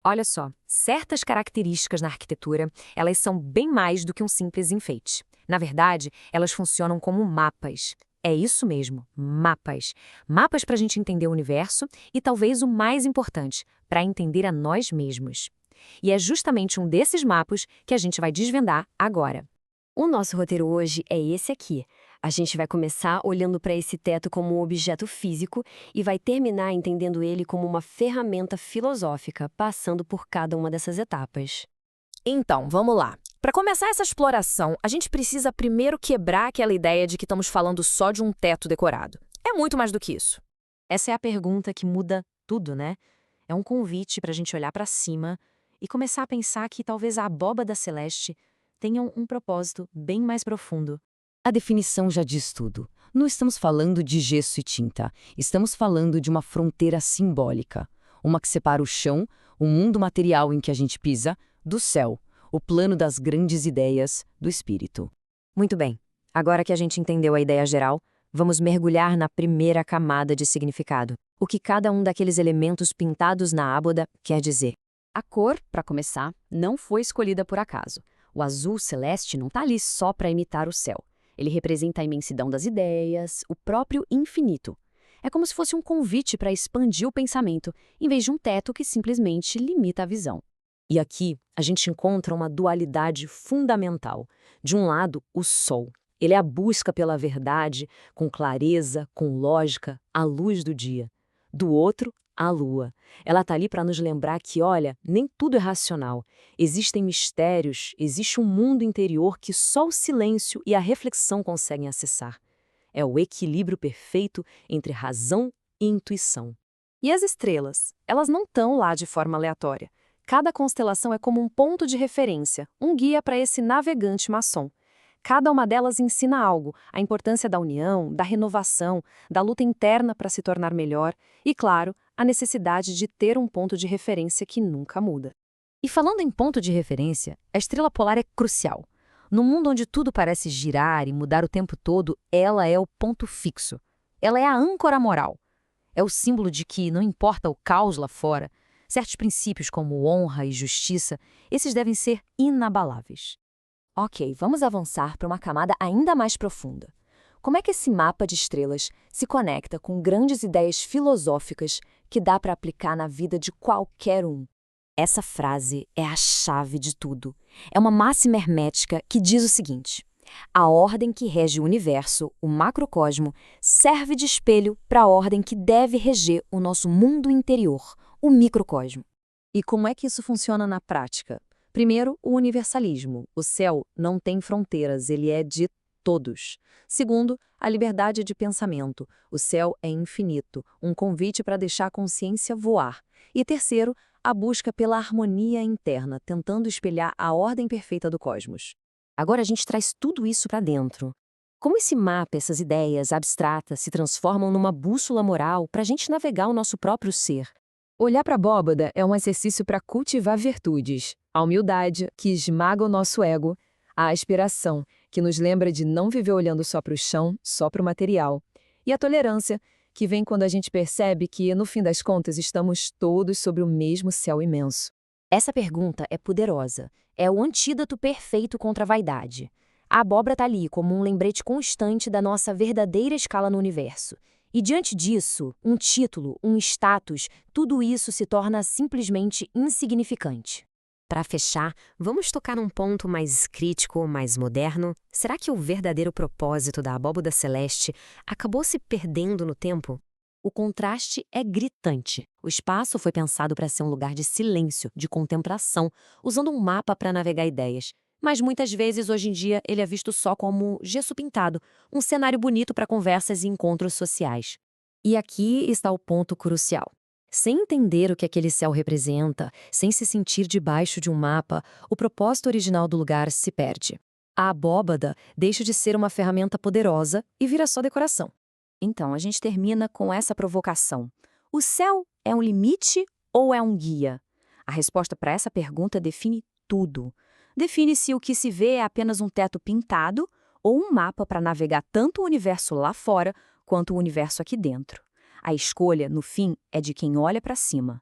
Olha só, certas características na arquitetura, elas são bem mais do que um simples enfeite. Na verdade, elas funcionam como mapas. É isso mesmo, mapas. Mapas para a gente entender o universo e talvez o mais importante, para entender a nós mesmos. E é justamente um desses mapas que a gente vai desvendar agora. O nosso roteiro hoje é esse aqui. A gente vai começar olhando para esse teto como um objeto físico e vai terminar entendendo ele como uma ferramenta filosófica, passando por cada uma dessas etapas. Então, vamos lá. Para começar essa exploração, a gente precisa primeiro quebrar aquela ideia de que estamos falando só de um teto decorado. É muito mais do que isso. Essa é a pergunta que muda tudo, né? É um convite para a gente olhar para cima e começar a pensar que talvez a abóbada celeste tenha um propósito bem mais profundo. A definição já diz tudo. Não estamos falando de gesso e tinta. Estamos falando de uma fronteira simbólica. Uma que separa o chão, o mundo material em que a gente pisa, do céu, o plano das grandes ideias, do espírito. Muito bem. Agora que a gente entendeu a ideia geral, vamos mergulhar na primeira camada de significado. O que cada um daqueles elementos pintados na abóbada quer dizer. A cor, para começar, não foi escolhida por acaso. O azul celeste não está ali só para imitar o céu. Ele representa a imensidão das ideias, o próprio infinito. É como se fosse um convite para expandir o pensamento, em vez de um teto que simplesmente limita a visão. E aqui a gente encontra uma dualidade fundamental. De um lado, o sol. Ele é a busca pela verdade, com clareza, com lógica, à luz do dia. Do outro, a lua. Ela está ali para nos lembrar que, olha, nem tudo é racional. Existem mistérios, existe um mundo interior que só o silêncio e a reflexão conseguem acessar. É o equilíbrio perfeito entre razão e intuição. E as estrelas? Elas não estão lá de forma aleatória. Cada constelação é como um ponto de referência, um guia para esse navegante maçom. Cada uma delas ensina algo, a importância da união, da renovação, da luta interna para se tornar melhor e, claro, a necessidade de ter um ponto de referência que nunca muda. E falando em ponto de referência, a estrela polar é crucial. No mundo onde tudo parece girar e mudar o tempo todo, ela é o ponto fixo. Ela é a âncora moral. É o símbolo de que, não importa o caos lá fora, certos princípios como honra e justiça, esses devem ser inabaláveis. Ok, vamos avançar para uma camada ainda mais profunda. Como é que esse mapa de estrelas se conecta com grandes ideias filosóficas que dá para aplicar na vida de qualquer um? Essa frase é a chave de tudo. É uma máxima hermética que diz o seguinte: a ordem que rege o universo, o macrocosmo, serve de espelho para a ordem que deve reger o nosso mundo interior, o microcosmo. E como é que isso funciona na prática? Primeiro, o universalismo. O céu não tem fronteiras, ele é de todos. Segundo, a liberdade de pensamento. O céu é infinito, um convite para deixar a consciência voar. E terceiro, a busca pela harmonia interna, tentando espelhar a ordem perfeita do cosmos. Agora a gente traz tudo isso para dentro. Como esse mapa, essas ideias abstratas se transformam numa bússola moral para a gente navegar o nosso próprio ser? Olhar para a abóbada é um exercício para cultivar virtudes. A humildade, que esmaga o nosso ego. A aspiração, que nos lembra de não viver olhando só para o chão, só para o material. E a tolerância, que vem quando a gente percebe que, no fim das contas, estamos todos sob o mesmo céu imenso. Essa pergunta é poderosa. É o antídoto perfeito contra a vaidade. A abóbora está ali como um lembrete constante da nossa verdadeira escala no universo. E diante disso, um título, um status, tudo isso se torna simplesmente insignificante. Para fechar, vamos tocar num ponto mais crítico, mais moderno. Será que o verdadeiro propósito da abóbada celeste acabou se perdendo no tempo? O contraste é gritante. O espaço foi pensado para ser um lugar de silêncio, de contemplação, usando um mapa para navegar ideias. Mas muitas vezes, hoje em dia, ele é visto só como gesso pintado, um cenário bonito para conversas e encontros sociais. E aqui está o ponto crucial. Sem entender o que aquele céu representa, sem se sentir debaixo de um mapa, o propósito original do lugar se perde. A abóbada deixa de ser uma ferramenta poderosa e vira só decoração. Então, a gente termina com essa provocação. O céu é um limite ou é um guia? A resposta para essa pergunta define tudo. Define se o que se vê é apenas um teto pintado ou um mapa para navegar tanto o universo lá fora quanto o universo aqui dentro. A escolha, no fim, é de quem olha para cima.